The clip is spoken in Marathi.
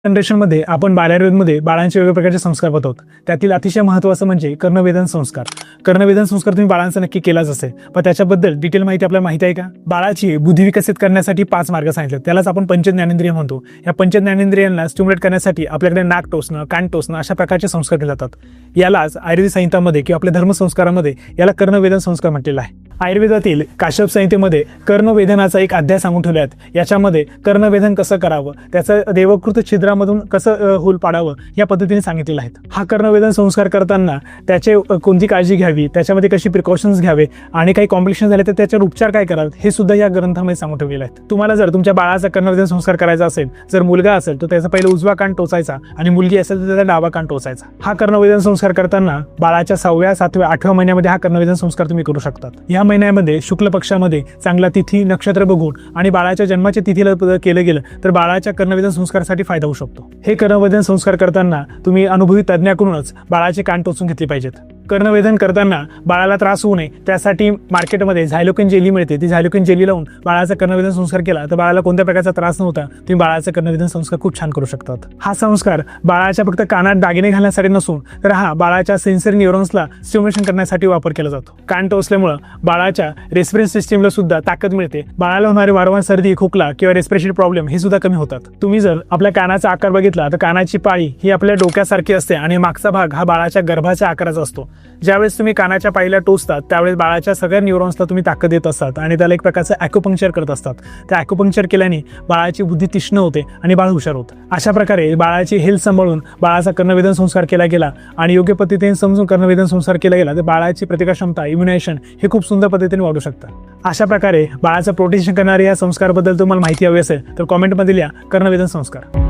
जनरेशनमध्ये आपण बाल्यामध्ये बाळांचे वेगवेगळ्या प्रकारचे संस्कार बघतो. त्यातील अतिशय महत्त्वाचं म्हणजे कर्णवेधन संस्कार. कर्णवेधन संस्कार तुम्ही बाळांचा नक्की केलाच असेल, पण त्याच्याबद्दल डिटेल माहिती आपल्याला माहिती आहे का? बाळाची बुद्धी विकसित करण्यासाठी 5 मार्ग सांगितले, त्यालाच आपण पंचज्ञानेंद्रिय म्हणतो. या पंचज्ञानेंद्रियांना स्टिम्युलेट करण्यासाठी आपल्याकडे नाक टोचणं, कान टोचणं अशा प्रकारचे संस्कार केले जातात. यालाच आयुर्वेद संहितामध्ये किंवा आपल्या धर्मसंस्कारामध्ये याला कर्णवेधन संस्कार म्हटलेला आहे. आयुर्वेदातील काश्यप संहितेमध्ये कर्णवेधनाचा एक अध्याय सांगून ठेवला आहे. याच्यामध्ये कर्णवेधन कसं करावं, त्याचं देवकृत छिद्रामधून कसं होल पाडावं या पद्धतीने सांगितलेलं आहे. हा कर्णवेधन संस्कार करताना त्याचे कोणती काळजी घ्यावी, त्याच्यामध्ये कशी प्रिकॉशन्स घ्यावे आणि काही कॉम्प्लिकेशन झाले तर त्याच्यावर उपचार काय करावे हे सुद्धा या ग्रंथामध्ये सांगून ठेवलेलं आहे. तुम्हाला जर तुमच्या बाळाचा कर्णवेधन संस्कार करायचा असेल, जर मुलगा असेल तर त्याचा पहिले उजवा कान टोचायचा आणि मुलगी असेल तर त्याचा डावा कान टोचायचा. हा कर्णवेधन संस्कार करताना बाळाच्या 6व्या, 7व्या, 8व्या महिन्यामध्ये हा कर्णवेधन संस्कार तुम्ही करू शकतात. या महिन्यामध्ये शुक्ल पक्षामध्ये चांगला तिथी नक्षत्र बघून आणि बाळाच्या जन्माच्या तिथीला केलं गेलं तर बाळाच्या कर्णवेधन संस्कारासाठी फायदा होऊ शकतो. हे कर्णवेधन संस्कार करताना तुम्ही अनुभवी तज्ञाकडूनच बाळाचे कान टोचून घेतले पाहिजेत. कर्णवेधन करताना बाळाला त्रास होऊ नये त्यासाठी मार्केटमध्ये झायलोकिन जेली मिळते. ती झायलोकिन जेली लावून बाळाचा कर्णवेधन संस्कार केला तर बाळाला कोणत्या प्रकारचा त्रास नव्हता, तुम्ही बाळाचा कर्णवेधन संस्कार खूप छान करू शकतात. हा संस्कार बाळाच्या फक्त कानात दागिने घालण्यासाठी नसून तर हा बाळाच्या सेन्सरी न्यूरॉन्सला स्टिम्युलेशन करण्यासाठी वापर केला जातो. कान टोचल्यामुळे बाळाच्या रेस्पिरेशन सिस्टीमला सुद्धा ताकद मिळते. बाळाला होणारे वारंवार सर्दी, खोकला किंवा रेस्पिरेशनरी प्रॉब्लेम हे सुद्धा कमी होतात. तुम्ही जर आपल्या कानाचा आकार बघितला तर कानाची पाळी ही आपल्या डोक्यासारखी असते आणि मागचा भाग हा बाळाच्या गर्भाच्या आकाराचा असतो. ज्यावेळेस तुम्ही कानाच्या पाळीला टोचतात त्यावेळेस बाळाच्या सगळ्या न्यूरॉन्सला तुम्ही ताकद देत असतात आणि त्याला एक प्रकारचं ॲक्युपंक्चर करत असतात. त्या ॲक्युपंक्चर केल्याने बाळाची बुद्धी तीक्ष्ण होते आणि बाळ हुशार होतं. अशा प्रकारे बाळाची हेल्थ सांभाळून बाळाचा कर्णवेधन संस्कार केला गेला आणि योग्य पद्धतीने समजून कर्णवेधन संस्कार केला गेला तर बाळाची प्रतिकारक्षमता, इम्युनायझेशन हे खूप सुंदर पद्धतीने वाढू शकतं. अशा प्रकारे बाळाचं प्रोटेक्शन करणारे या संस्काराबद्दल तुम्हाला माहिती हवी असेल तर कॉमेंटमध्ये लिहा कर्णवेधन संस्कार.